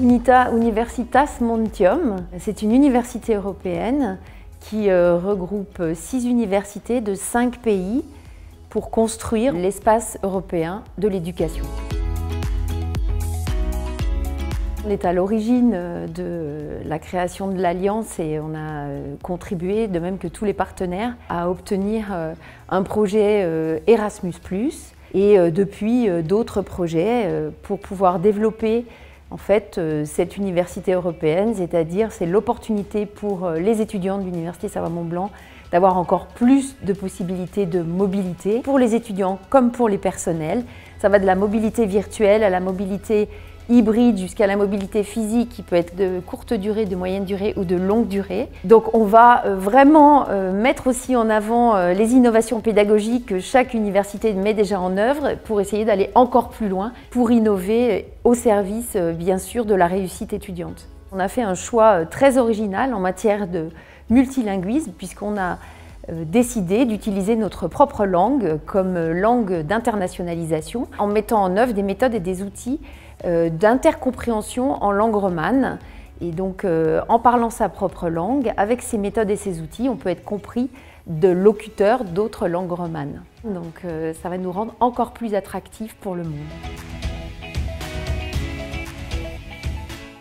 UNITA Universitas Montium, c'est une université européenne qui regroupe 6 universités de 5 pays pour construire l'espace européen de l'éducation. On est à l'origine de la création de l'Alliance et on a contribué, de même que tous les partenaires, à obtenir un projet Erasmus+, et depuis d'autres projets pour pouvoir développer en fait cette université européenne, c'est-à-dire c'est l'opportunité pour les étudiants de l'Université Savoie-Mont-Blanc d'avoir encore plus de possibilités de mobilité pour les étudiants comme pour les personnels. Ça va de la mobilité virtuelle à la mobilité hybride jusqu'à la mobilité physique qui peut être de courte durée, de moyenne durée ou de longue durée. Donc on va vraiment mettre aussi en avant les innovations pédagogiques que chaque université met déjà en œuvre pour essayer d'aller encore plus loin, pour innover au service bien sûr de la réussite étudiante. On a fait un choix très original en matière de multilinguisme puisqu'on a décidé d'utiliser notre propre langue comme langue d'internationalisation en mettant en œuvre des méthodes et des outils d'intercompréhension en langue romane. Et donc en parlant sa propre langue, avec ces méthodes et ces outils, on peut être compris de locuteurs d'autres langues romanes. Donc ça va nous rendre encore plus attractifs pour le monde.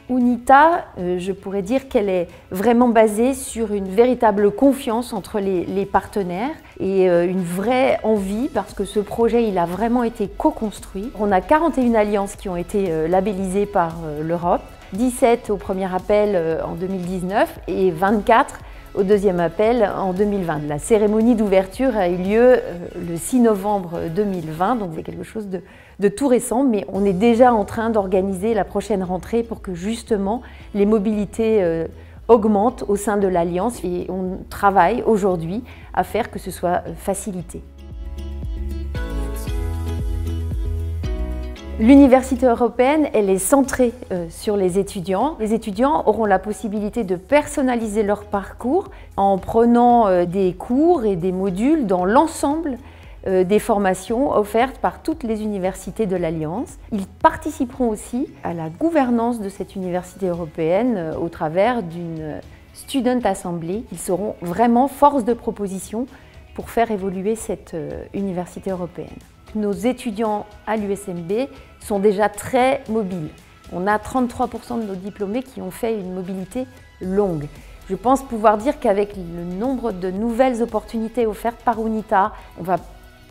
UNITA, je pourrais dire qu'elle est vraiment basée sur une véritable confiance entre les partenaires et une vraie envie parce que ce projet il a vraiment été co-construit. On a 41 alliances qui ont été labellisées par l'Europe, 17 au premier appel en 2019 et 24 au deuxième appel en 2020. La cérémonie d'ouverture a eu lieu le 6 novembre 2020, donc c'est quelque chose de tout récent, mais on est déjà en train d'organiser la prochaine rentrée pour que justement les mobilités augmentent au sein de l'Alliance et on travaille aujourd'hui à faire que ce soit facilité. L'université européenne, elle est centrée sur les étudiants. Les étudiants auront la possibilité de personnaliser leur parcours en prenant des cours et des modules dans l'ensemble des formations offertes par toutes les universités de l'Alliance. Ils participeront aussi à la gouvernance de cette université européenne au travers d'une Student Assembly. Ils seront vraiment force de proposition pour faire évoluer cette université européenne. Nos étudiants à l'USMB sont déjà très mobiles. On a 33% de nos diplômés qui ont fait une mobilité longue. Je pense pouvoir dire qu'avec le nombre de nouvelles opportunités offertes par UNITA, on va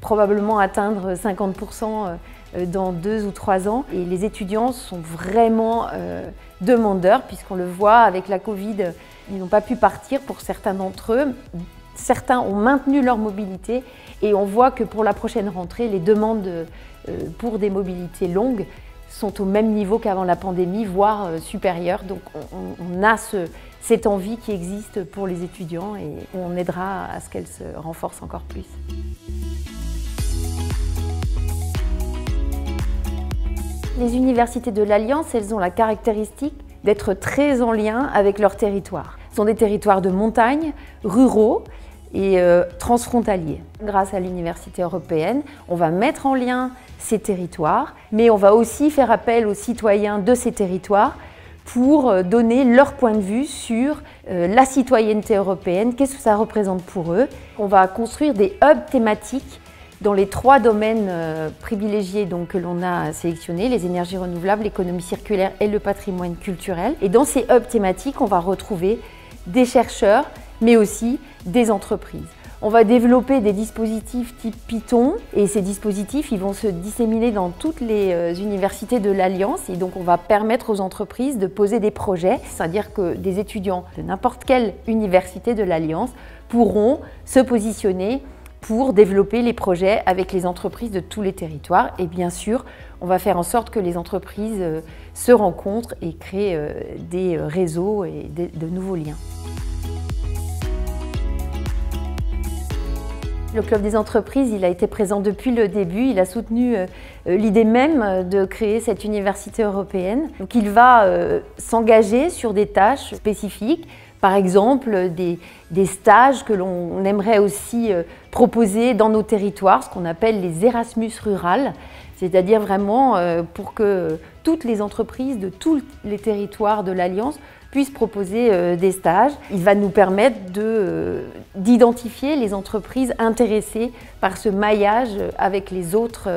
probablement atteindre 50% dans 2 ou 3 ans. Et les étudiants sont vraiment demandeurs, puisqu'on le voit avec la Covid, ils n'ont pas pu partir pour certains d'entre eux. Certains ont maintenu leur mobilité et on voit que pour la prochaine rentrée, les demandes pour des mobilités longues sont au même niveau qu'avant la pandémie, voire supérieures. Donc on a cette envie qui existe pour les étudiants et on aidera à ce qu'elle se renforce encore plus. Les universités de l'Alliance, elles ont la caractéristique d'être très en lien avec leur territoire. Ce sont des territoires de montagne, ruraux et transfrontaliers. Grâce à l'université européenne, on va mettre en lien ces territoires, mais on va aussi faire appel aux citoyens de ces territoires pour donner leur point de vue sur la citoyenneté européenne, qu'est-ce que ça représente pour eux. On va construire des hubs thématiques dans les 3 domaines privilégiés que l'on a sélectionnés, les énergies renouvelables, l'économie circulaire et le patrimoine culturel. Et dans ces hubs thématiques, on va retrouver des chercheurs, mais aussi des entreprises. On va développer des dispositifs type Python et ces dispositifs ils vont se disséminer dans toutes les universités de l'Alliance et donc on va permettre aux entreprises de poser des projets, c'est-à-dire que des étudiants de n'importe quelle université de l'Alliance pourront se positionner pour développer les projets avec les entreprises de tous les territoires. Et bien sûr, on va faire en sorte que les entreprises se rencontrent et créent des réseaux et de nouveaux liens. Le Club des entreprises, il a été présent depuis le début, il a soutenu l'idée même de créer cette université européenne. Donc il va s'engager sur des tâches spécifiques, par exemple des stages que l'on aimerait aussi proposer dans nos territoires, ce qu'on appelle les Erasmus rurales. C'est-à-dire vraiment pour que toutes les entreprises de tous les territoires de l'Alliance puissent proposer des stages. Il va nous permettre d'identifier les entreprises intéressées par ce maillage avec les autres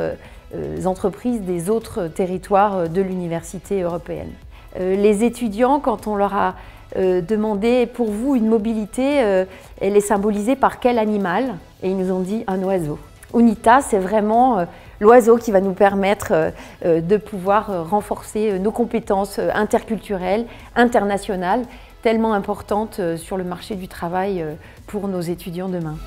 entreprises des autres territoires de l'université européenne. Les étudiants, quand on leur a demandé pour vous une mobilité, elle est symbolisée par quel animal? Et ils nous ont dit un oiseau. UNITA, c'est vraiment l'oiseau qui va nous permettre de pouvoir renforcer nos compétences interculturelles, internationales, tellement importantes sur le marché du travail pour nos étudiants demain.